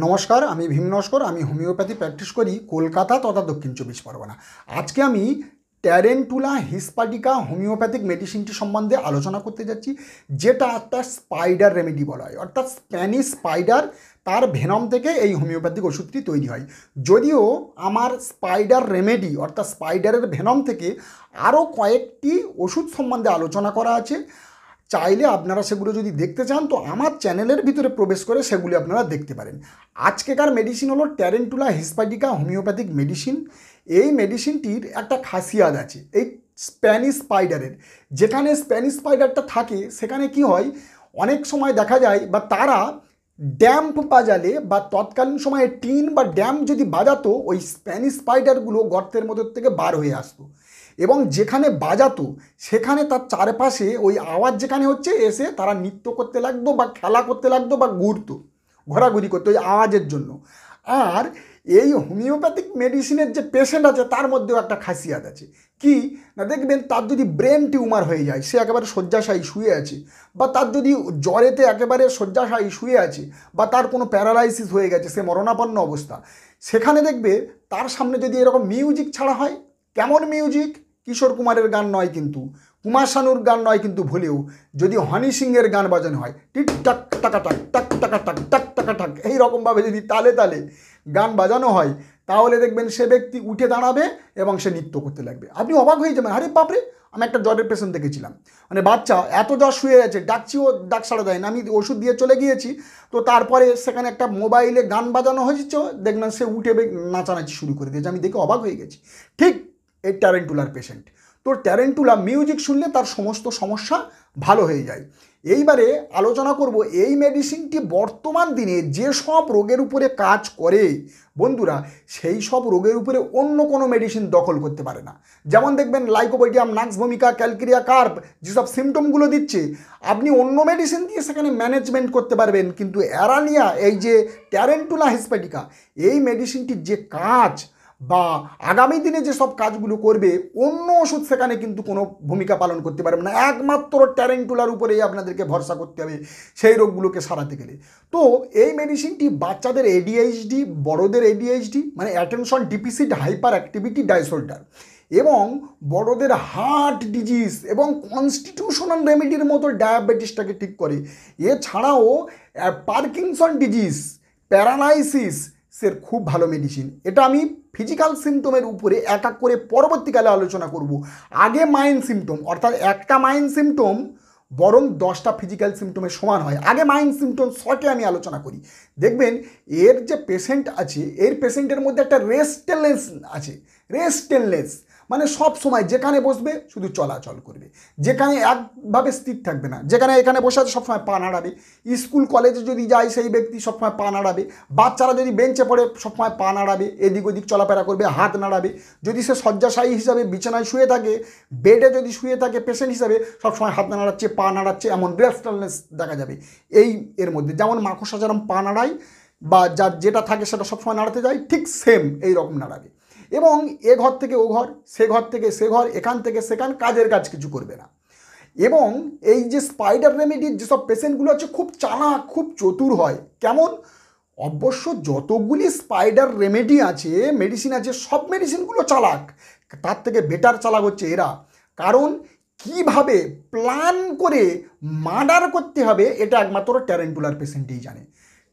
নমস্কার, আমি ভীম নস্কর। আমি হোমিওপ্যাথি প্র্যাকটিস করি কলকাতা তথা দক্ষিণ চব্বিশ পরগনা। আজকে আমি ট্যারেন্টুলা হিসপ্যাটিকা হোমিওপ্যাথিক মেডিসিনটি সম্বন্ধে আলোচনা করতে যাচ্ছি, যেটা একটা স্পাইডার রেমেডি বলা হয়, অর্থাৎ স্প্যানিশ স্পাইডার, তার ভেনম থেকে এই হোমিওপ্যাথিক ওষুধটি তৈরি হয়। যদিও আমার স্পাইডার রেমেডি অর্থাৎ স্পাইডারের ভেনম থেকে আরও কয়েকটি ওষুধ সম্বন্ধে আলোচনা করা আছে, চাইলে আপনারা সেগুলো যদি দেখতে চান তো আমার চ্যানেলের ভিতরে প্রবেশ করে সেগুলি আপনারা দেখতে পারেন। আজকেকার মেডিসিন হলো ট্যারেন্টুলা হিসপ্যাটিকা হোমিওপ্যাথিক মেডিসিন। এই মেডিসিনটির একটা খাসিয়াত আছে এই স্প্যানিশ স্পাইডারের। যেখানে স্প্যানিশ স্পাইডারটা থাকে সেখানে কি হয়, অনেক সময় দেখা যায় বা তারা ড্যাম্প বাজালে বা তৎকালীন সময়ে টিন বা ড্যাম্প যদি বাজাতো, ওই স্প্যানিশ স্পাইডারগুলো গর্তের মধ্যে থেকে বার হয়ে আসতো এবং যেখানে বাজাতো সেখানে তার চারপাশে ওই আওয়াজ যেখানে হচ্ছে এসে তারা নৃত্য করতে লাগতো বা খেলা করতে লাগতো বা ঘোরাঘুরি করতো ওই আওয়াজের জন্য। আর এই হোমিওপ্যাথিক মেডিসিনের যে পেশেন্ট আছে তার মধ্যেও একটা খাসিয়াত আছে কি না, দেখবেন তার যদি ব্রেন টিউমার হয়ে যায়, সে একেবারে শয্যাশায়ী শুয়ে আছে, বা তার যদি জ্বরেতে একেবারে শয্যাশায়ী শুয়ে আছে, বা তার কোনো প্যারালাইসিস হয়ে গেছে, সে মরণাপন্ন অবস্থা, সেখানে দেখবে তার সামনে যদি এরকম মিউজিক ছাড়া হয়, কেমন মিউজিক, কিশোর কুমারের গান নয় কিন্তু, কুমার শানুর গান নয় কিন্তু, ভুলেও যদি হনি সিংয়ের গান বাজানো হয়, টিক টাক টাকা টাক টাক টাকা টাক টাক টাকা টাক, এইরকমভাবে যদি তালে তালে গান বাজানো হয়, তাহলে দেখবেন সে ব্যক্তি উঠে দাঁড়াবে এবং সে নৃত্য করতে লাগবে। আপনি অবাক হয়ে যাবেন, আরে বাপরে, আমি একটা জ্বরের পেশেন্ট দেখেছিলাম, মানে বাচ্চা এত জ্বর শুয়ে আছে, ডাকছিও ডাক সাড়া দেয় না, আমি ওষুধ দিয়ে চলে গিয়েছি, তো তারপরে সেখানে একটা মোবাইলে গান বাজানো হয়েছে, দেখবেন সে উঠে নাচানাচি শুরু করে দিয়েছে। আমি দেখে অবাক হয়ে গেছি। ঠিক এই ট্যারেন্টুলার পেশেন্ট। তো ট্যারেন্টুলা মিউজিক শুনলে তার সমস্ত সমস্যা ভালো হয়ে যায়। এইবারে আলোচনা করব এই মেডিসিনটি বর্তমান দিনে যে সব রোগের উপরে কাজ করে বন্ধুরা, সেই সব রোগের উপরে অন্য কোনো মেডিসিন দখল করতে পারে না। যেমন দেখবেন লাইকোপোডিয়াম, নাক্স ভূমিকা, ক্যালকেরিয়া কার্প যেসব সিমটমগুলো দিচ্ছে, আপনি অন্য মেডিসিন দিয়ে সেখানে ম্যানেজমেন্ট করতে পারবেন, কিন্তু অ্যারানিয়া, এই যে ট্যারেন্টুলা হিসপ্যাটিকা, এই মেডিসিনটির যে কাজ বা আগামী দিনে যে সব কাজগুলো করবে, অন্য ওষুধ সেখানে কিন্তু কোনো ভূমিকা পালন করতে পারবে না। একমাত্র ট্যারেন্টুলার উপরেই আপনাদেরকে ভরসা করতে হবে সেই রোগগুলোকে সারাতে গেলে। তো এই মেডিসিনটি বাচ্চাদের এডিএইচডি, বড়দের এডিএইচডি মানে অ্যাটেনশন ডিফিসিট হাইপার অ্যাক্টিভিটি ডাইসঅর্ডার, এবং বড়দের হার্ট ডিজিজ এবং কনস্টিটিউশনাল রেমেডির মতো ডায়াবেটিসটাকে ঠিক করে। এছাড়াও পার্কিনসন ডিজিজ, প্যারালাইসিস এর খুব ভালো মেডিসিন। এটা আমি ফিজিক্যাল সিমটমের উপরে এক এক করে পরবর্তীকালে আলোচনা করব। আগে মাইন্ড সিমটম, অর্থাৎ একটা মাইন্ড সিমটম বরং 10টা ফিজিক্যাল সিমটমের সমান হয়। আগে মাইন্ড সিমটম শর্টে আমি আলোচনা করি। দেখবেন এর যে পেশেন্ট আছে, এর পেশেন্টের মধ্যে একটা রেস্টলেস আছে। রেস্টলেস মানে সব সময় যেখানে বসবে শুধু চলাচল করবে, যেখানে একভাবে স্থির থাকবে না, যেখানে এখানে বসে আছে সবসময় পা নাড়াবে। স্কুল কলেজে যদি যায় সেই ব্যক্তি সবসময় পা নাড়াবে, বাচ্চারা যদি বেঞ্চে পড়ে সবসময় পা নাড়াবে, এদিক ওদিক চলাফেরা করবে, হাত নাড়াবে। যদি সে শয্যাশায়ী হিসাবে বিছানায় শুয়ে থাকে, বেডে যদি শুয়ে থাকে পেশেন্ট হিসাবে, সবসময় হাত নাড়াচ্ছে, পা নাড়াচ্ছে, এমন রেস্টলেসনেস দেখা যাবে এই এর মধ্যে। যেমন মাকড়সা যেরকম পা নাড়ায় বা যার যেটা থাকে সেটা সবসময় নাড়াতে যায়, ঠিক সেম এই রকম নাড়াবে। এবং এ ঘর থেকে ও ঘর, সে ঘর থেকে সে ঘর, এখান থেকে সেখান, কাজের কাজ কিছু করবে না। এবং এই যে স্পাইডার রেমেডির যেসব পেশেন্টগুলো আছে খুব চালাক, খুব চতুর হয়। কেমন? অবশ্য যতগুলি স্পাইডার রেমেডি আছে, মেডিসিন আছে, সব মেডিসিনগুলো চালাক, তার থেকে বেটার চালাক হচ্ছে এরা। কারণ কিভাবে প্ল্যান করে মার্ডার করতে হবে এটা একমাত্র ট্যারেন্টুলার পেশেন্টই জানে।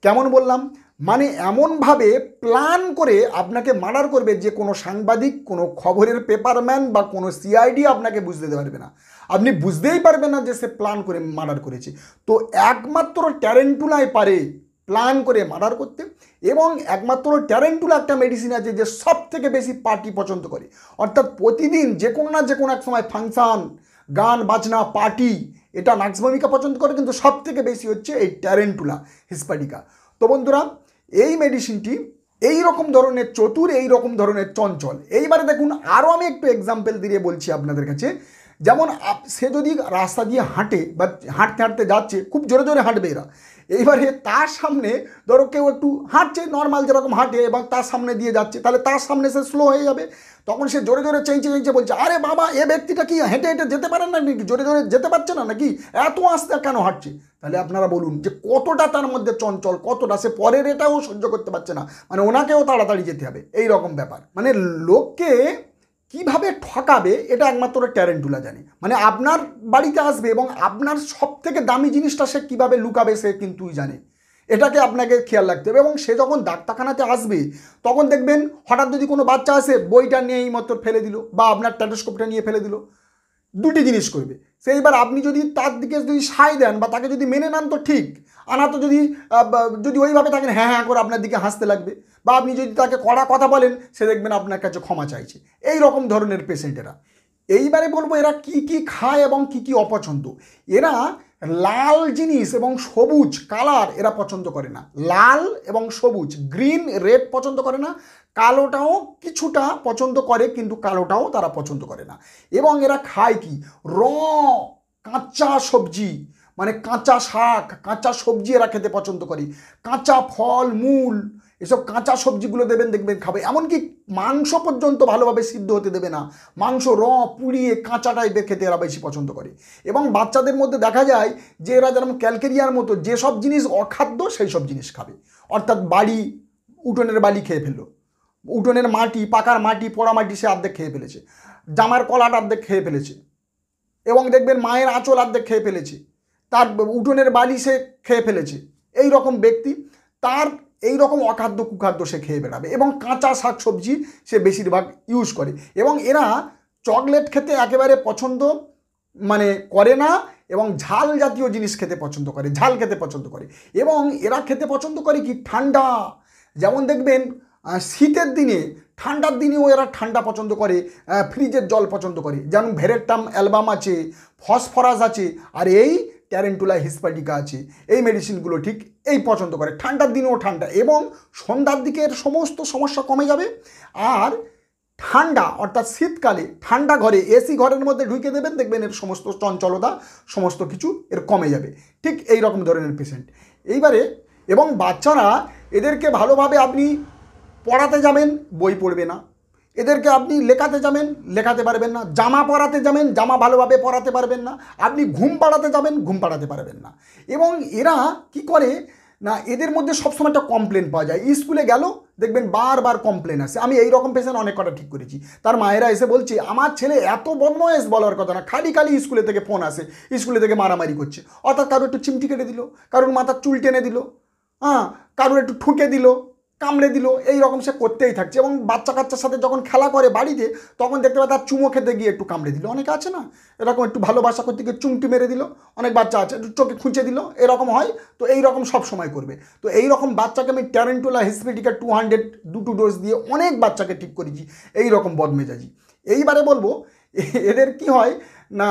কেমন বললাম? মানে এমনভাবে প্ল্যান করে আপনাকে মার্ডার করবে যে কোনো সাংবাদিক, কোনো খবরের পেপারম্যান বা কোনো সিআইডি আপনাকে বুঝতে পারবে না। আপনি বুঝতেই পারবেন না যে সে প্ল্যান করে মার্ডার করেছে। তো একমাত্র ট্যারেন্টুলাই পারে প্ল্যান করে মার্ডার করতে। এবং একমাত্র ট্যারেন্টুলা একটা মেডিসিন আছে যে সব থেকে বেশি পার্টি পছন্দ করে, অর্থাৎ প্রতিদিন যে কোনো না যে কোনো এক সময় ফাংশান, গান বাজনা, পার্টি, এটা নাক্স ভূমিকা পছন্দ করে, কিন্তু সব থেকে বেশি হচ্ছে এই ট্যারেন্টুলা হিসপ্যাটিকা। তো বন্ধুরা, এই মেডিসিনটি এই রকম ধরনের চতুর, এই রকম ধরনের চঞ্চল। এইবারে দেখুন, আরও আমি একটু এক্সাম্পল দিয়ে বলছি আপনাদের কাছে যেমন সে যদি রাস্তা দিয়ে হাঁটে বা হাঁটতে হাঁটতে যাচ্ছে, খুব জোরে জোরে হাঁটবে এরা, এইবারে তার সামনে ধরো কেউ একটু হাঁটছে নর্মাল যেরকম হাঁটে এবং তার সামনে দিয়ে যাচ্ছে, তাহলে তার সামনে সে স্লো হয়ে যাবে, তখন সে জোরে জোরে চেঁচে চেঁচে বলছে, আরে বাবা এ ব্যক্তিটা কি হেঁটে হেঁটে যেতে পারেন না নাকি, জোরে জোরে যেতে পারছে না নাকি, এত আস্তে কেন হাঁটছে? তাহলে আপনারা বলুন যে কতটা তার মধ্যে চঞ্চল, কতটা সে পরের এটাও সহ্য করতে পারছে না, মানে ওনাকেও তাড়াতাড়ি যেতে হবে, এই রকম ব্যাপার। মানে লোককে কিভাবে ঠকাবে এটা একমাত্র ট্যারেন্টুলা জানে। মানে আপনার বাড়িতে আসবে এবং আপনার সব থেকে দামি জিনিসটা সে কীভাবে লুকাবে সে কিন্তুই জানে, এটাকে আপনাকে খেয়াল রাখতে হবে। এবং সে যখন ডাক্তারখানাতে আসবে তখন দেখবেন হঠাৎ যদি কোনো বাচ্চা আসে বইটা নিয়ে এই মতো ফেলে দিল বা আপনার টেলিস্কোপটা নিয়ে ফেলে দিল, দুটি জিনিস করবে সে। এবার আপনি যদি তার দিকে যদি সায় দেন বা তাকে যদি মেনে নেন তো ঠিক, আনা তো যদি ওইভাবে থাকেন হ্যাঁ হ্যাঁ করে আপনার দিকে হাসতে লাগবে, বা আপনি যদি তাকে কড়া কথা বলেন সে দেখবেন আপনার কাছে ক্ষমা চাইছে, এই রকম ধরনের পেশেন্টেরা। এইবারে বলবো এরা কি কি খায় এবং কি কি অপছন্দ। এরা লাল জিনিস এবং সবুজ কালার এরা পছন্দ করে না, লাল এবং সবুজ গ্রিন রেড পছন্দ করে না, কালোটাও কিছুটা পছন্দ করে কিন্তু কালোটাও তারা পছন্দ করে না। এবং এরা খায় কি কাঁচা সবজি, মানে কাঁচা শাক কাঁচা সবজি এরা খেতে পছন্দ করে, কাঁচা ফল মূল এসব কাঁচা সবজিগুলো দেবেন দেখবেন খাবে। এমনকি মাংস পর্যন্ত ভালোভাবে সিদ্ধ হতে দেবে না, মাংস পুড়িয়ে কাঁচাটাই খেতে এরা বেশি পছন্দ করে। এবং বাচ্চাদের মধ্যে দেখা যায় যে এরা যেরকম ক্যালকেরিয়ার মতো যেসব জিনিস অখাদ্য সেই সব জিনিস খাবে, অর্থাৎ উঠোনের বালি খেয়ে ফেললো, উঠোনের মাটি পাকার মাটি পোড়া মাটি সে অর্ধেক খেয়ে ফেলেছে, জামার কলাট অর্ধেক খেয়ে ফেলেছে, এবং দেখবেন মায়ের আঁচল অর্ধেক খেয়ে ফেলেছে, তার উঠোনের বালি সে খেয়ে ফেলেছে। এই রকম ব্যক্তি তার এই রকম অখাদ্য কুখাদ্য সে খেয়ে বেড়াবে। এবং কাঁচা শাক সবজি সে বেশিরভাগ ইউজ করে। এবং এরা চকলেট খেতে একেবারে পছন্দ মানে করে না, এবং ঝাল জাতীয় জিনিস খেতে পছন্দ করে, ঝাল খেতে পছন্দ করে। এবং এরা খেতে পছন্দ করে কি ঠান্ডা, যেমন দেখবেন শীতের দিনে ঠান্ডার দিনেও এরা ঠান্ডা পছন্দ করে, ফ্রিজের জল পছন্দ করে, যেমন ভেরেটাম অ্যালবাম আছে, ফসফরাস আছে, আর এই ট্যারেন্টুলা হিসপ্যাটিকা আছে, এই মেডিসিনগুলো ঠিক এই পছন্দ করে। ঠান্ডার দিনেও ঠান্ডা, এবং সন্ধ্যার দিকের সমস্ত সমস্যা কমে যাবে। আর ঠান্ডা অর্থাৎ শীতকালে ঠান্ডা ঘরে এসি ঘরের মধ্যে ঢুকে দেবেন, দেখবেন এর সমস্ত চঞ্চলতা সমস্ত কিছু এর কমে যাবে। ঠিক এই রকম ধরনের পেশেন্ট। এইবারে এবং বাচ্চারা এদেরকে ভালোভাবে আপনি পড়াতে যাবেন বই পড়বে না, এদেরকে আপনি লেখাতে যাবেন লেখাতে পারবেন না, জামা পরাতে যাবেন জামা ভালোভাবে পরাতে পারবেন না, আপনি ঘুম পাড়াতে যাবেন ঘুম পাড়াতে পারবেন না। এবং এরা কি করে না, এদের মধ্যে সবসময় একটা কমপ্লেন পাওয়া যায়, স্কুলে গেল দেখবেন বারবার কমপ্লেন আসে। আমি এই রকম পেশেন্ট অনেক কটা ঠিক করেছি, তার মায়েরা এসে বলছে আমার ছেলে এত বদমায়েশ বলার কথা না, খালি খালি স্কুলে থেকে ফোন আসে, স্কুলে থেকে মারামারি করছে, অর্থাৎ কারোর একটু চিমটি কেটে দিল, কারোর মাথার চুল টেনে দিল, কারোর একটু ঠুকে দিল, কামড়ে দিল, এই রকম সে করতেই থাকছে। এবং বাচ্চা কাচ্চার সাথে যখন খেলা করে বাড়িতে তখন দেখতে পাবে তার চুমো খেতে গিয়ে একটু কামড়ে দিল, অনেকে আছে না এরকম একটু ভালোবাসা করতে গিয়ে চুমটি মেরে দিল, অনেক বাচ্চা আছে একটু চোখে খুঁচে দিল, এরকম হয়। তো এই রকম সব সময় করবে। তো এই রকম বাচ্চাকে আমি ট্যারেন্টুলা হিসপ্যাটিকা 200 দুটো ডোজ দিয়ে অনেক বাচ্চাকে ঠিক করেছি এই রকম বদমেজাজি। এইবারে বলবো এদের কি হয় না,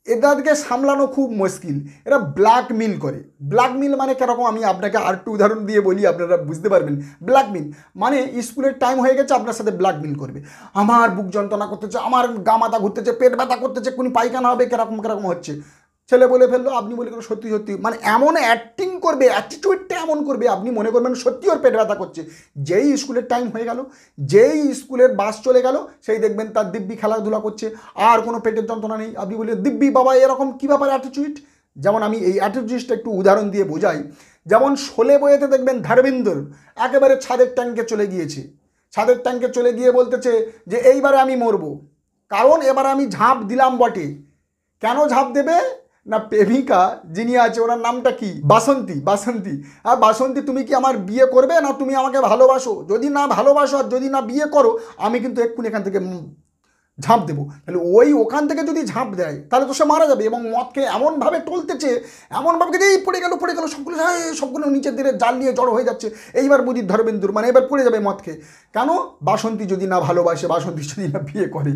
এদেরকে সামলানো খুব মুশকিল, এরা ব্ল্যাকমেল করে। ব্ল্যাকমেল মানে কীরকম আমি আপনাকে আরেকটু উদাহরণ দিয়ে বলি, আপনারা বুঝতে পারবেন। ব্ল্যাকমেল মানে স্কুলের টাইম হয়ে গেছে আপনার সাথে ব্ল্যাকমেল করবে, আমার বুক যন্ত্রণা করতেছে, আমার গা মাথা ঘুরতেছে, পেট ব্যথা করতেছে, কোন পায়খানা হবে, কেরকম কেরকম হচ্ছে, ছেলে বলে ফেললো, আপনি বলে গেলেন সত্যি সত্যি, মানে এমন অ্যাক্টিং করবে, অ্যাটিটিউডটা এমন করবে আপনি মনে করবেন সত্যি ওর পেট ব্যথা করছে। যেই স্কুলের টাইম হয়ে গেল, যেই স্কুলের বাস চলে গেল, সেই দেখবেন তার দিব্যি খেলাধুলা করছে, আর কোনো পেটের যন্ত্রণা নেই। আপনি বলে দিব্যি বাবা এরকম কী ব্যাপার অ্যাটিটিউড। যেমন আমি এই অ্যাটিটিউডটা একটু উদাহরণ দিয়ে বোঝাই। যেমন শোলে বইয়েতে দেখবেন ধর্মেন্দ্র একেবারে ছাদের ট্যাঙ্কে চলে গিয়েছে, ছাদের ট্যাঙ্কে চলে গিয়ে বলতেছে যে এইবারে আমি মরবো, কারণ এবার আমি ঝাঁপ দিলাম বটে। কেন ঝাঁপ দেবে না, প্রেমিকা যিনি আছে ওনার নামটা কি, বাসন্তী। বাসন্তী তুমি কি আমার বিয়ে করবে না তুমি আমাকে ভালোবাসো, যদি না ভালোবাসো আর যদি না বিয়ে করো আমি কিন্তু এক্ষুনি এখান থেকে ঝাঁপ দেবো। তাহলে ওখান থেকে যদি ঝাঁপ দেয় তাহলে তো সে মারা যাবে। এবং মদকে এমনভাবে টলতেছে, এমনভাবে এই পড়ে গেল সবগুলো নিচের দিকে জাল নিয়ে জড়ো হয়ে যাচ্ছে। এইবার বুঝি ধর্মেন্দ্র মানে এবার পড়ে যাবে মদকে। কেন, বাসন্তী যদি না ভালোবাসে, বাসন্তী যদি না বিয়ে করে,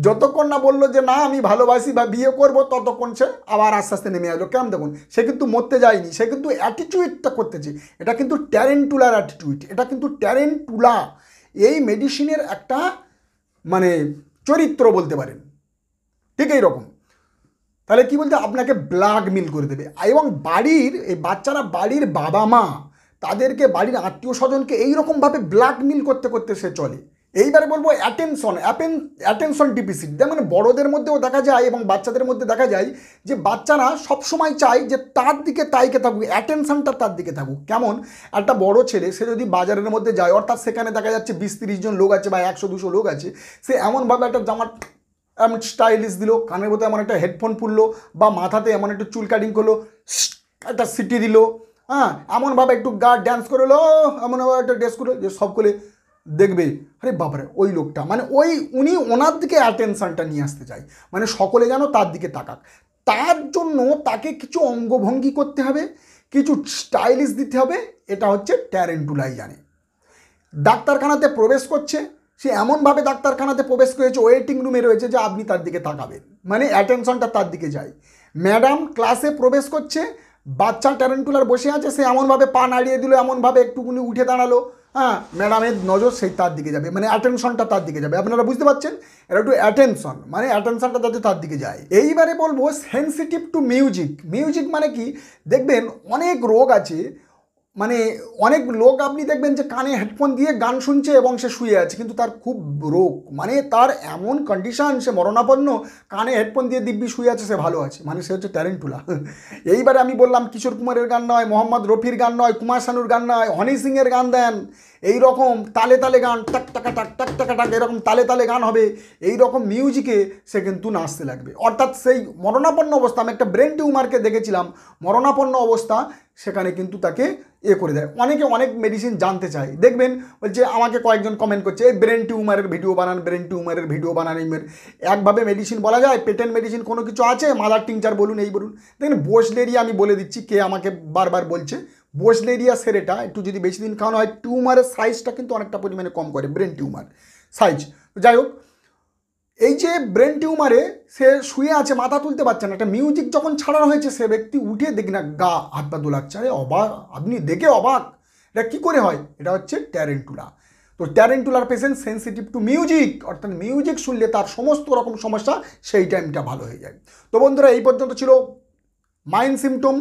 যতক্ষণ না বললো যে না আমি ভালোবাসি বা বিয়ে করবো ততক্ষণ সে আবার আস্তে আস্তে নেমে আসলো। কেমন দেখুন, সে কিন্তু মরতে যায়নি, সে কিন্তু অ্যাটিটিউডটা করতেছে। এটা কিন্তু ট্যারেন্টুলার অ্যাটিটিউড, এটা কিন্তু ট্যারেন্টুলা এই মেডিসিনের একটা মানে চরিত্র বলতে পারেন। ঠিক এই রকম তাহলে কি বলতে আপনাকে ব্ল্যাকমেল করে দেবে। এবং বাড়ির এই বাচ্চারা বাড়ির বাবা মা তাদেরকে বাড়ির আত্মীয় স্বজনকে এইরকমভাবে ব্ল্যাকমেল করতে করতে সে চলে। এইবারে বলবো অ্যাটেনশন ডিফিসিট। যেমন বড়দের মধ্যেও দেখা যায় এবং বাচ্চাদের মধ্যে দেখা যায় যে বাচ্চারা সবসময় চায় যে তার দিকে তাইকে থাকুক, অ্যাটেনশনটা তার দিকে থাকুক। কেমন, একটা বড় ছেলে সে যদি বাজারের মধ্যে যায়, অর্থাৎ সেখানে দেখা যাচ্ছে 20-30 জন লোক আছে বা 100-200 লোক আছে, সে এমনভাবে একটা জামার এমন স্টাইলিশ দিল, কানের মধ্যে এমন একটা হেডফোন পুরলো বা মাথাতে এমন একটু চুল কাটিং করলো, একটা সিটি দিল, হ্যাঁ এমনভাবে একটু ড্যান্স করলো, এমনভাবে একটা ড্রেস করলো যে সকলে দেখবে আরে বাবারে ওই লোকটা, মানে উনি ওনার দিকে অ্যাটেনশনটা নিয়ে আসতে চায়, মানে সকলে যেন তার দিকে তাকাক। তার জন্য তাকে কিছু অঙ্গভঙ্গি করতে হবে, কিছু স্টাইলিশ দিতে হবে। এটা হচ্ছে ট্যারেন্টুলাই জানে। ডাক্তারখানাতে প্রবেশ করছে, সে এমনভাবে ডাক্তারখানাতে প্রবেশ করেছে, ওয়েটিং রুমে রয়েছে যে আপনি তার দিকে তাকাবেন, মানে অ্যাটেনশনটা তার দিকে যায়। ম্যাডাম ক্লাসে প্রবেশ করছে, বাচ্চা ট্যারেন্টুলার বসে আছে, সে এমনভাবে পা নাড়িয়ে দিল, এমনভাবে একটুকুনি উঠে দাঁড়ালো, হ্যাঁ ম্যাডামের নজর সেই তার দিকে যাবে, মানে অ্যাটেনশনটা তার দিকে যাবে। আপনারা বুঝতে পারছেন, এটা একটু অ্যাটেনশন, মানে অ্যাটেনশনটা যাতে তার দিকে যায়। এইবারে বলবো সেন্সিটিভ টু মিউজিক। মিউজিক মানে কি, দেখবেন অনেক রোগ আছে, মানে অনেক লোক আপনি দেখবেন যে কানে হেডফোন দিয়ে গান শুনছে এবং সে শুয়ে আছে, কিন্তু তার খুব রোগ, মানে তার এমন কন্ডিশন, সে মরণাপন্ন, কানে হেডফোন দিয়ে দিব্যি শুয়ে আছে, সে ভালো আছে, মানে সে হচ্ছে ট্যারেন্টুলা। এইবারে আমি বললাম কিশোর কুমারের গান নয়, মোহাম্মদ রফির গান নয়, কুমার শানুর গান নয়, হনি সিংয়ের গান দেন, এই রকম তালে তালে গান, টাক টাকা টাক টাক টাকা টাক, এরকম তালে তালে গান হবে, এই রকম মিউজিকে সে কিন্তু নাচতে লাগবে। অর্থাৎ সেই মরণাপন্ন অবস্থা, আমি একটা ব্রেন টিউমারকে দেখেছিলাম মরণাপন্ন অবস্থা, সেখানে কিন্তু তাকে করে দেয়। অনেকে অনেক মেডিসিন জানতে চায়, দেখবেন বলছে, আমাকে কয়েকজন কমেন্ট করছে এই ব্রেন টিউমারের ভিডিও বানান, ব্রেন টিউমারের ভিডিও বানান। একভাবে মেডিসিন বলা যায়, পেটেন্ট মেডিসিন কোনো কিছু আছে, মাদার টিংচার বলুন, এই বলুন। দেখেন বোসলেরিয়া, আমি বলে দিচ্ছি কে আমাকে বারবার বলছে, বোসলেরিয়া সেরেটা একটু যদি বেশি দিন খাওয়ানো হয়, টিউমারের সাইজটা কিন্তু অনেকটা পরিমাণে কম করে, ব্রেন টিউমার সাইজ। যাই হোক, এই যে ব্রেন টিউমারে সে শুয়ে আছে, মাথা তুলতে পারছে না, একটা মিউজিক যখন ছাড়ানো হয়েছে, সে ব্যক্তি উঠে দেখি না গা হাত পা দোলাচ্ছে। আরে অবাক, আপনি দেখে অবাক, এটা কী করে হয়? এটা হচ্ছে ট্যারেন্টুলা। তো ট্যারেন্টুলার পেশেন্ট সেন্সিটিভ টু মিউজিক, অর্থাৎ মিউজিক শুনলে তার সমস্ত রকম সমস্যা সেই টাইমটা ভালো হয়ে যায়। তো বন্ধুরা, এই পর্যন্ত ছিল মাইন্ড সিমটম,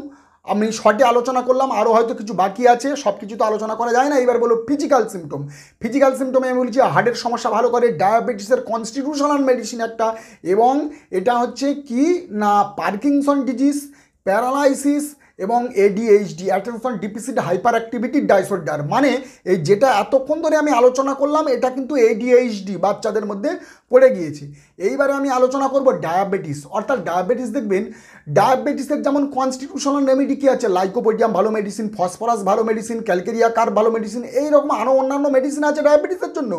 আমি শর্টে আলোচনা করলাম, আরও হয়তো কিছু বাকি আছে, সব কিছু তো আলোচনা করা যায় না। এবার বলো ফিজিক্যাল সিমটম। ফিজিক্যাল সিমটমে আমি বলছি হার্টের সমস্যা ভালো করে, ডায়াবেটিসের কনস্টিটিউশনাল মেডিসিন একটা, এবং এটা হচ্ছে কি না পার্কিনসন ডিজিজ, প্যারালাইসিস এবং ADHD, attention deficit hyperactivity disorder. মানে এই যেটা এতক্ষণ ধরে আমি আলোচনা করলাম, এটা কিন্তু এডিএইচডি বাচ্চাদের মধ্যে পড়ে গিয়েছে। এইবারে আমি আলোচনা করব ডায়াবেটিস। অর্থাৎ ডায়াবেটিস, দেখবেন ডায়াবেটিসের যেমন কনস্টিটিউশনাল রেমেডি কী আছে, লাইকোপোডিয়াম ভালো মেডিসিন, ফসফরাস ভালো মেডিসিন, ক্যালকেরিয়া কার্ব ভালো মেডিসিন, এইরকম আরও অন্যান্য মেডিসিন আছে ডায়াবেটিসের জন্য।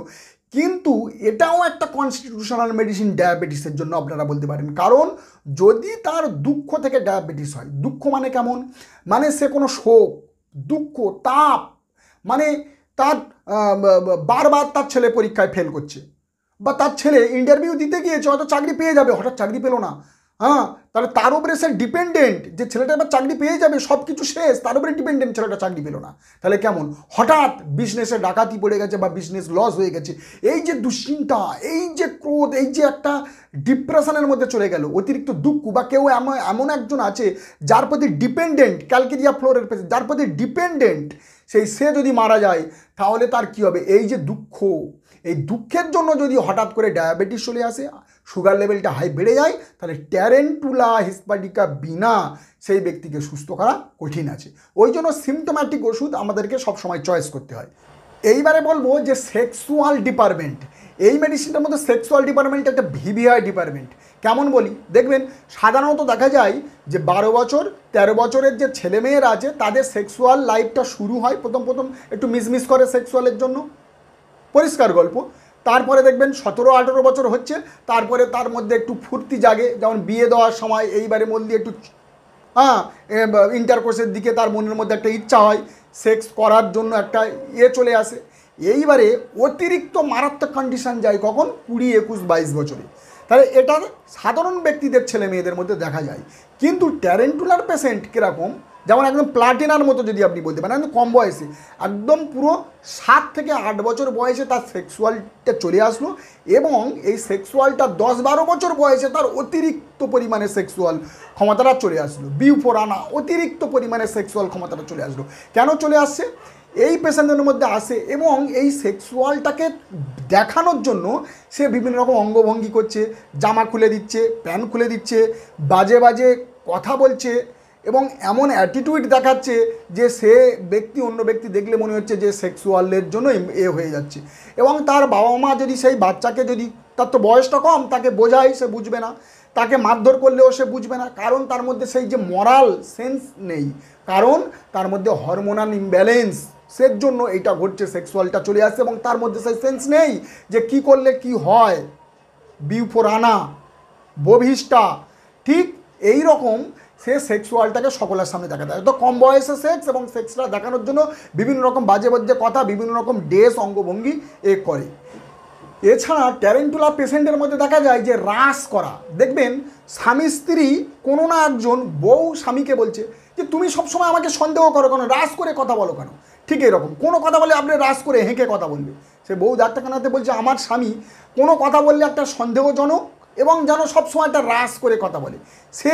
কিন্তু এটাও একটা কনস্টিটিউশনাল মেডিসিন ডায়াবেটিসের জন্য, আপনারা বলতে পারেন। কারণ যদি তার দুঃখ থেকে ডায়াবেটিস হয়, দুঃখ মানে কেমন, মানে সে কোনো শোক, দুঃখ, তাপ, মানে তার বারবার তার ছেলে পরীক্ষায় ফেল করছে, বা তার ছেলে ইন্টারভিউ দিতে গিয়েছে, হয়তো চাকরি পেয়ে যাবে, হঠাৎ চাকরি পেলো না, হ্যাঁ, তাহলে তার উপরে সে ডিপেন্ডেন্ট, যে ছেলেটা এবার চাকরি পেয়ে যাবে, সব কিছু শেষ, তার উপরে ডিপেন্ডেন্ট, ছেলেটা চাকরি পেলো না, তাহলে কেমন, হঠাৎ বিজনেসে ডাকাতি পড়ে গেছে বা বিজনেস লস হয়ে গেছে, এই যে দুশ্চিন্তা, এই যে ক্রোধ, এই যে একটা ডিপ্রেশনের মধ্যে চলে গেল, অতিরিক্ত দুঃখ, বা কেউ এমন একজন আছে যার প্রতি ডিপেন্ডেন্ট, ক্যালকেরিয়া ফ্লোরের পেশেন্ট, যার প্রতি ডিপেন্ডেন্ট, সে যদি মারা যায়, তাহলে তার কি হবে, এই যে দুঃখ, এই দুঃখের জন্য যদি হঠাৎ করে ডায়াবেটিস চলে আসে, সুগার লেভেলটা হাই বেড়ে যায়, তাহলে ট্যারেন্টুলা হিস্পানিকা বিনা সেই ব্যক্তিকে সুস্থ করা কঠিন আছে। ওই জন্য সিমটোম্যাটিক ওষুধ আমাদেরকে সবসময় চয়েস করতে হয়। এইবারে বলবো যে সেক্সুয়াল ডিপার্টমেন্ট, এই মেডিসিনটার মধ্যে সেক্সুয়াল ডিপার্টমেন্ট একটা ভিভিআই ডিপার্টমেন্ট। কেমন বলি, দেখবেন সাধারণত দেখা যায় যে 12 বছর 13 বছরের যে ছেলেমেয়েরা আছে, তাদের সেক্সুয়াল লাইফটা শুরু হয় প্রথম একটু মিসমিস করে সেক্সুয়ালের জন্য, পরিষ্কার গল্প। তারপরে দেখবেন 17-18 বছর হচ্ছে, তারপরে তার মধ্যে একটু ফুর্তি জাগে, যেমন বিয়ে দেওয়ার সময় এইবারে মধ্যে একটু ইন্টারকোর্সের দিকে তার মনের মধ্যে একটা ইচ্ছা হয়, সেক্স করার জন্য একটা চলে আসে। এইবারে অতিরিক্ত মারাত্মক কন্ডিশন যায় কখন, 20, 21, 22 বছরে। তাহলে এটা সাধারণ ব্যক্তিদের ছেলে মেয়েদের মধ্যে দেখা যায়। কিন্তু ট্যারেন্টুলার পেশেন্ট কীরকম, যেমন একদম প্লাটিনার মতো যদি আপনি বলতে পারেন, একদম কম বয়সে, একদম পুরো 7 থেকে 8 বছর বয়সে তার সেক্সুয়ালটা চলে আসলো, এবং এই সেক্সুয়ালটা 10-12 বছর বয়সে তার অতিরিক্ত পরিমাণে সেক্সুয়াল ক্ষমতাটা চলে আসলো, বিফোর আনা অতিরিক্ত পরিমাণে সেক্সুয়াল ক্ষমতাটা চলে আসলো। কেন চলে আসছে? এই পেশেন্টদের মধ্যে আসে, এবং এই সেক্সুয়ালটাকে দেখানোর জন্য সে বিভিন্ন রকম অঙ্গভঙ্গি করছে, জামা খুলে দিচ্ছে, প্যান্ট খুলে দিচ্ছে, বাজে বাজে কথা বলছে, এবং এমন অ্যাটিটিউড দেখাচ্ছে যে সে ব্যক্তি অন্য ব্যক্তি দেখলে মনে হচ্ছে যে সেক্সুয়ালের জন্য এ হয়ে যাচ্ছে। এবং তার বাবা মা যদি সেই বাচ্চাকে, যদি তার তো বয়সটা কম, তাকে বোঝায় সে বুঝবে না, তাকে মারধর করলেও সে বুঝবে না, কারণ তার মধ্যে সেই যে মরাল সেন্স নেই, কারণ তার মধ্যে হরমোনাল ইমব্যালেন্স, সের জন্য এইটা ঘটছে, সেক্সুয়ালটা চলে আসছে, এবং তার মধ্যে সেই সেন্স নেই যে কি করলে কি হয়, বিফোর আনা, বভিষ্টা, ঠিক এই রকম সে সেক্সুয়ালটাকে সকলের সামনে দেখা দেয়। তো কম বয়সে সেক্স, এবং সেক্সটা দেখানোর জন্য বিভিন্ন রকম বাজে বাজে কথা, বিভিন্ন রকম ড্রেস, অঙ্গভঙ্গি করে। এছাড়া ট্যারেন্টুলা পেশেন্টের মধ্যে দেখা যায় যে রাস করা, দেখবেন স্বামী স্ত্রী কোনো না একজন বউ স্বামীকে বলছে যে তুমি সবসময় আমাকে সন্দেহ করো কেন, রাস করে কথা বলো কেন, ঠিক এরকম কোনো কথা বলে আপনি রাস করে হেঁকে কথা বলবে। সে বউ ডাক্তারখানাতে বলছে আমার স্বামী কোনো কথা বললে একটা সন্দেহজনক, এবং যেন সবসময় একটা রাস করে কথা বলে, সে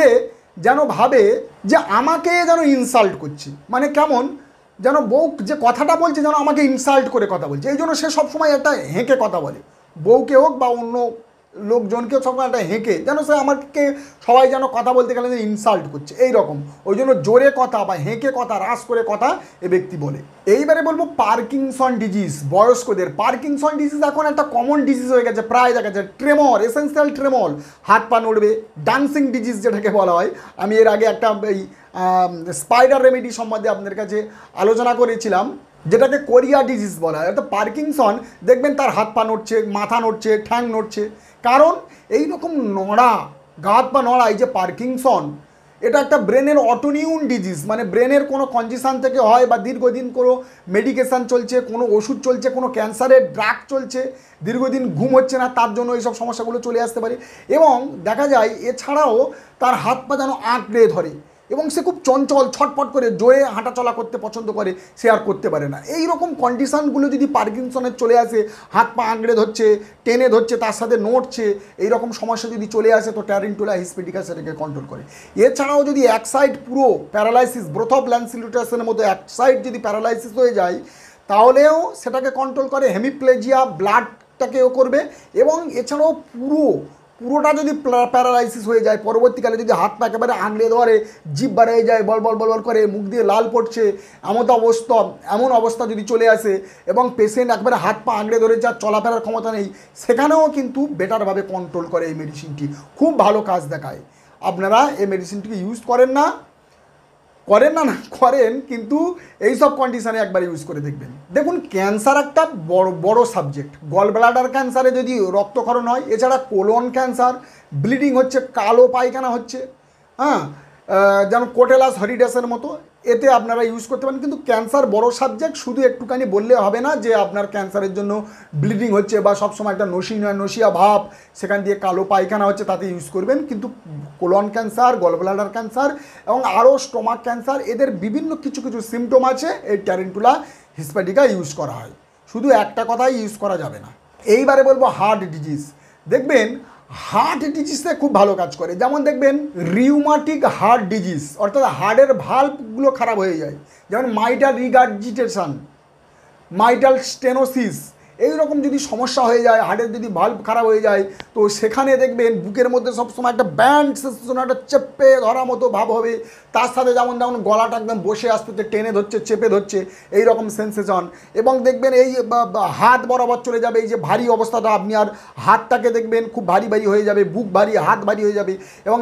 যেন ভাবে যে আমাকে যেন ইনসাল্ট করছে, মানে কেমন যেন বউ যে কথাটা বলছে যেন আমাকে ইনসাল্ট করে কথা বলছে, এই জন্য সে সবসময় একটা হেঁকে কথা বলে, বউকে হোক বা অন্য লোকজনকেও সবসময় একটা হেঁকে, যেন সে আমাকে সবাই যেন কথা বলতে গেলে যে ইনসাল্ট করছে, এই রকম। ওই জন্য জোরে কথা বা হেঁকে কথা, রাস করে কথা এ ব্যক্তি বলে। এইবারে বলবো পার্কিনসন ডিজিজ। বয়স্কদের পার্কিনসন ডিজিজ এখন একটা কমন ডিজিজ হয়ে গেছে, প্রায় দেখা যায়। ট্রেমর, এসেন্সিয়াল ট্রেমর, হাত পা নড়বে, ডান্সিং ডিজিজ যেটাকে বলা হয়। আমি এর আগে একটা এই স্পাইডার রেমেডি সম্বন্ধে আপনাদের কাছে আলোচনা করেছিলাম, যেটাকে কোরিয়া ডিজিজ বলা হয়। অর্থাৎ পার্কিনসন দেখবেন তার হাত পা নড়ছে, মাথা নড়ছে, ঠ্যাং নড়ছে, কারণ এই রকম নড়া, গা হাত পা নড়া, এই যে পার্কিনসন, এটা একটা ব্রেনের অটোনিউন ডিজিজ, মানে ব্রেনের কোনো কনডিশন থেকে হয়, বা দীর্ঘদিন কোনো মেডিকেশান চলছে, কোনো ওষুধ চলছে, কোনো ক্যান্সারের ড্রাগ চলছে, দীর্ঘদিন ঘুম হচ্ছে না, তার জন্য এইসব সমস্যাগুলো চলে আসতে পারে। এবং দেখা যায় এছাড়াও তার হাত পা যেন আঁকড়ে ধরে, এবং সে খুব চঞ্চল, ছটফট করে জোরে হাঁটাচলা করতে পছন্দ করে, সে আর করতে পারে না। এই রকম কন্ডিশানগুলো যদি পার্কিনসনের চলে আসে, হাত পা আঁকড়ে ধরছে, টেনে ধরছে, তার সাথে নড়ছে, এই রকম সমস্যা যদি চলে আসে, তো ট্যারেন্টুলা হিস্প্যানিকা সেটাকে কন্ট্রোল করে। এছাড়াও যদি এক সাইড পুরো প্যারালাইসিস, ব্রথ অফ ল্যান্সিলুটাসের মতো এক সাইড যদি প্যারালাইসিস হয়ে যায়, তাহলেও সেটাকে কন্ট্রোল করে। হেমিপ্লেজিয়া, ব্লাডটাকেও করবে। এবং এছাড়াও পুরোটা যদি প্যারালাইসিস হয়ে যায়, পরবর্তীকালে যদি হাত পা একেবারে আঁকড়ে ধরে, জিভ বাড়িয়ে যায়, বল বল বল বল করে, মুখ দিয়ে লাল পড়ছে, এমন অবস্থা যদি চলে আসে, এবং পেশেন্ট একবারে হাত পা আঁকড়ে ধরে যার চলাফেরার ক্ষমতা নেই, সেখানেও কিন্তু বেটারভাবে কন্ট্রোল করে এই মেডিসিনটি, খুব ভালো কাজ দেখায়। আপনারা এই মেডিসিনটিকে ইউজ করেন না, কিন্তু এইসব কন্ডিশানে একবার ইউজ করে দেখবেন। দেখুন, ক্যান্সার একটা বড় সাবজেক্ট। গল ব্লাডার ক্যান্সারে যদি রক্তক্ষরণ হয়, এছাড়া কোলন ক্যান্সার, ব্লিডিং হচ্ছে, কালো পায়খানা হচ্ছে, হ্যাঁ, যেমন কোটেলাস হরিডাসের মতো, এতে আপনারা ইউজ করতে পারেন। কিন্তু ক্যান্সার বড় সাবজেক্ট, শুধু একটুখানি বললে হবে না যে আপনার ক্যান্সারের জন্য ব্লিডিং হচ্ছে, বা সবসময় একটা নসিয়া ভাব, সেখান দিয়ে কালো পায়খানা হচ্ছে, তাতে ইউজ করবেন। কিন্তু কোলন ক্যান্সার, গলব্লাডার ক্যান্সার এবং আরও স্টোমাক ক্যান্সার, এদের বিভিন্ন কিছু সিমটম আছে, এই ট্যারেন্টুলা হিস্প্যানিকা ইউজ করা হয়। শুধু একটা কথাই ইউজ করা যাবে না। এইবারে বলবো হার্ট ডিজিজ। দেখবেন হার্ট ডিজিজে খুব ভালো কাজ করে। যেমন দেখবেন রিউমাটিক হার্ট ডিজিজ, অর্থাৎ হার্টের ভাল্বগুলো খারাপ হয়ে যায়, যেমন মাইটাল রিগার্জিটেশন, মাইটাল স্টেনোসিস, এইরকম যদি সমস্যা হয়ে যায়, হার্টের যদি ভাল্ব খারাপ হয়ে যায়, তো সেখানে দেখবেন বুকের মধ্যে সবসময় একটা ব্যান্ড সেন্সেশন, একটা চেপে ধরা মতো ভাব হবে। তার সাথে যেমন গলাটা একদম বসে আসতে, টেনে ধরছে, চেপে ধরছে, এই রকম সেন্সেশন। এবং দেখবেন এই হাত বরাবর চলে যাবে, এই যে ভারী অবস্থাটা, আপনি আর হাতটাকে দেখবেন খুব ভারী হয়ে যাবে, বুক ভারী, হাত ভারী হয়ে যাবে। এবং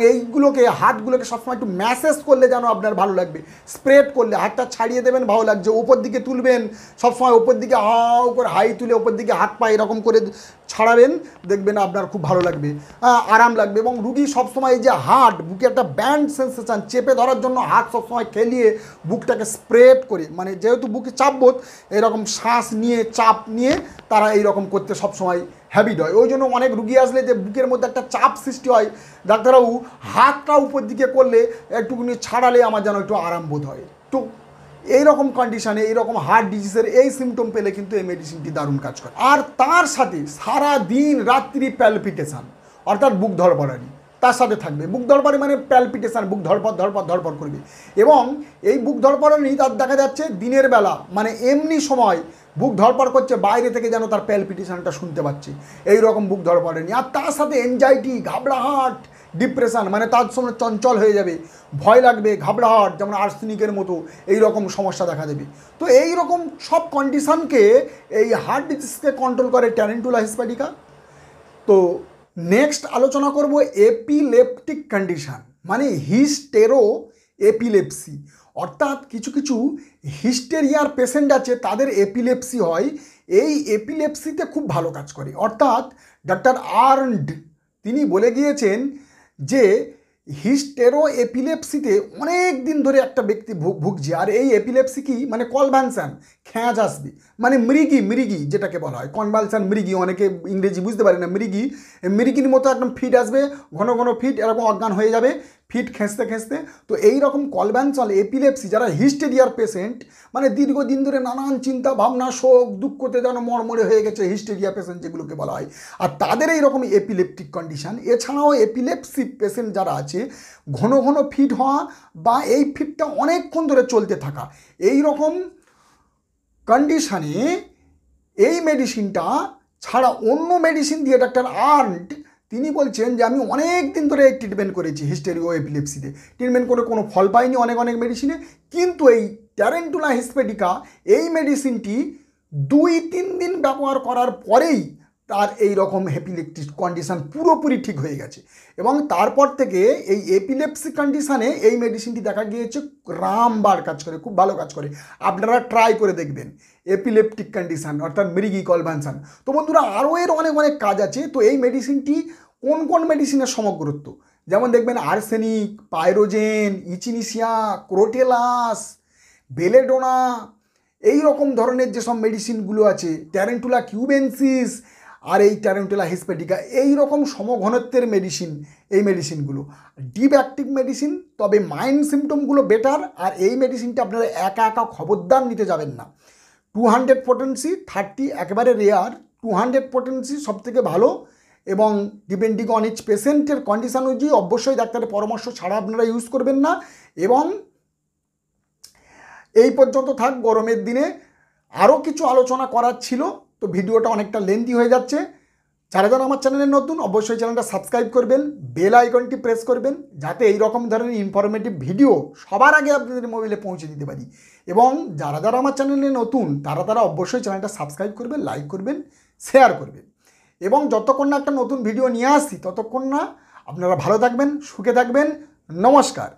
হাতগুলোকে সবসময় একটু ম্যাসেজ করলে যেন আপনার ভালো লাগবে, স্প্রেড করলে, হাতটা ছাড়িয়ে দেবেন, ভালো লাগছে, ওপর দিকে তুলবেন, সবসময় ওপর দিকে হাও করে হাই তুলে উপর দিকে হাত পা এরকম করে ছাড়াবেন, দেখবেন আপনার খুব ভালো লাগবে, আরাম লাগবে। এবং রুগী সবসময় এই যে হার্ট, বুকে একটা ব্যান্ড সেন্সেশন, চেপে ধরার জন্য হাত সবসময় খেলিয়ে বুকটাকে স্প্রেড করে, মানে যেহেতু বুকে চাপবোধ, এরকম শ্বাস নিয়ে চাপ নিয়ে তারা এইরকম করতে সবসময় হ্যাবিট হয়। ওই জন্য অনেক রুগী আসলে যে বুকের মধ্যে একটা চাপ সৃষ্টি হয়, ডাক্তারবাবু হাতটা উপর দিকে করলে একটুখানি ছাড়ালে আমার যেন একটু আরাম বোধ হয়। তো এইরকম কন্ডিশানে, এইরকম হার্ট ডিজিজের এই সিমটম পেলে কিন্তু এই মেডিসিনটি দারুণ কাজ করে। আর তার সাথে সারা দিন রাত্রি প্যালপিটেশান, অর্থাৎ বুক ধড়ফড়ানি তার সাথে থাকবে। বুক ধড়ফড়ানি মানে প্যালপিটেশান, বুক ধড়ফড় ধড়ফড় ধড়ফড় করবে। এবং এই বুক ধড়ফড়ানি তার দেখা যাচ্ছে দিনের বেলা, মানে এমনি সময় বুক ধড়ফড় করছে, বাইরে থেকে যেন তার প্যালপিটেশানটা শুনতে পাচ্ছে, এই রকম বুক ধড়ফড়ানি। আর তার সাথে এনজাইটি, ঘাবড়াহাট, ডিপ্রেশান, মানে তার সময় চঞ্চল হয়ে যাবে, ভয় লাগবে, ঘাবড়াহাট, যেমন আর্সেনিকের মতো এই রকম সমস্যা দেখা দেবে। তো এই রকম সব কন্ডিশানকে, এই হার্ট ডিজিজকে কন্ট্রোল করে ট্যারেন্টুলা হিস্প্যাটিকা। তো নেক্সট আলোচনা করব এপিলেপটিক কন্ডিশান, মানে হিস্টেরো এপিলেপসি। অর্থাৎ কিছু কিছু হিস্টেরিয়ার পেশেন্ট আছে, তাদের এপিলেপসি হয়। এই এপিলেপসিতে খুব ভালো কাজ করে। অর্থাৎ ডাক্তার আর্নড তিনি বলে গিয়েছেন যে হিস্টেরো এপিলেপসিতে অনেক দিন ধরে একটা ব্যক্তি ভুগছে। আর এই এপিলেপসি কি, মানে কনভালশন, খেঁজ আসবে, মানে মৃগী যেটাকে বলা হয় কনভালশন, মৃগী, অনেকে ইংরেজি বুঝতে পারে না, মৃগীর মতো একদম ফিট আসবে, ঘন ঘন ফিট, এরকম অজ্ঞান হয়ে যাবে ফিট খেঁচতে। তো এই রকম কনভালশন এপিলেপসি যারা হিস্টেরিয়ার পেশেন্ট, মানে দীর্ঘদিন ধরে নানান চিন্তা ভাবনা, শোক দুঃখতে যেন মরমরে হয়ে গেছে, হিস্টেরিয়া পেশেন্ট যেগুলোকে বলা হয়, আর তাদের এইরকম এপিলেপটিক কন্ডিশান। এছাড়াও এপিলেপসি পেশেন্ট যারা আছে, ঘন ঘন ফিট হওয়া বা এই ফিটটা অনেকক্ষণ ধরে চলতে থাকা, এই রকম কন্ডিশানে এই মেডিসিনটা ছাড়া অন্য মেডিসিন দিয়ে ডাক্তার আর্নড তিনি বলছেন যে আমি অনেক দিন ধরে ট্রিটমেন্ট করেছি হিস্টেরিও এপিলেপসিতে, ট্রিটমেন্ট করে কোনো ফল পাইনি অনেক মেডিসিনে, কিন্তু এই ট্যারেন্টুলা হিস্প্যাটিকা এই মেডিসিনটি 2-3 দিন ব্যবহার করার পরেই তার এই রকম এপিলেপটিক কন্ডিশান পুরোপুরি ঠিক হয়ে গেছে। এবং তারপর থেকে এই এপিলেপসি কন্ডিশানে এই মেডিসিনটি দেখা গিয়েছে রামবার কাজ করে, খুব ভালো কাজ করে। আপনারা ট্রাই করে দেখবেন এপিলেপটিক কন্ডিশান, অর্থাৎ মৃগী কনভালশন। তো বন্ধুরা, আরও এর অনেক কাজ আছে। তো এই মেডিসিনটি কোন মেডিসিনের সমগ্রত্ব, যেমন দেখবেন আর্সেনিক, পাইরোজেন, ইচিনিসিয়া, ক্রোটেলাস, বেলেডোনা, এই রকম ধরনের যেসব মেডিসিনগুলো আছে, ট্যারেন্টুলা কিউবেন্সিস আর এই ট্যারেন্টুলা হিস্প্যাটিকা, এই রকম সমঘনত্বের মেডিসিন এই মেডিসিনগুলো ডিপ অ্যাক্টিভ মেডিসিন। তবে মাইন্ড সিমটমগুলো বেটার। আর এই মেডিসিনটা আপনারা একা খবরদার নিতে যাবেন না। 200 পোটেন্সি, 30 একেবারে রেয়ার, 200 পোটেন্সি সবথেকে ভালো। এবং ডিপেন্ডিং অন ইচ পেশেন্টের কন্ডিশান অনুযায়ী অবশ্যই ডাক্তারের পরামর্শ ছাড়া আপনারা ইউজ করবেন না। এবং এই পর্যন্ত থাক। গরমের দিনে আরও কিছু আলোচনা করার ছিল, তো ভিডিওটা অনেকটা লেন্থি হয়ে যাচ্ছে। যারা আমার চ্যানেলে নতুন, অবশ্যই চ্যানেলটা সাবস্ক্রাইব করবেন, বেল আইকনটি প্রেস করবেন, যাতে এই রকম ধরনের ইনফরমেটিভ ভিডিও সবার আগে আপনাদের মোবাইলে পৌঁছে দিতে পারি। এবং যারা আমার চ্যানেলে নতুন, তারা অবশ্যই চ্যানেলটা সাবস্ক্রাইব করবেন, লাইক করবেন, শেয়ার করবেন। এবং যতক্ষণ না একটা নতুন ভিডিও নিয়ে আসছি, ততক্ষণ না আপনারা ভালো থাকবেন, সুখে থাকবেন। নমস্কার।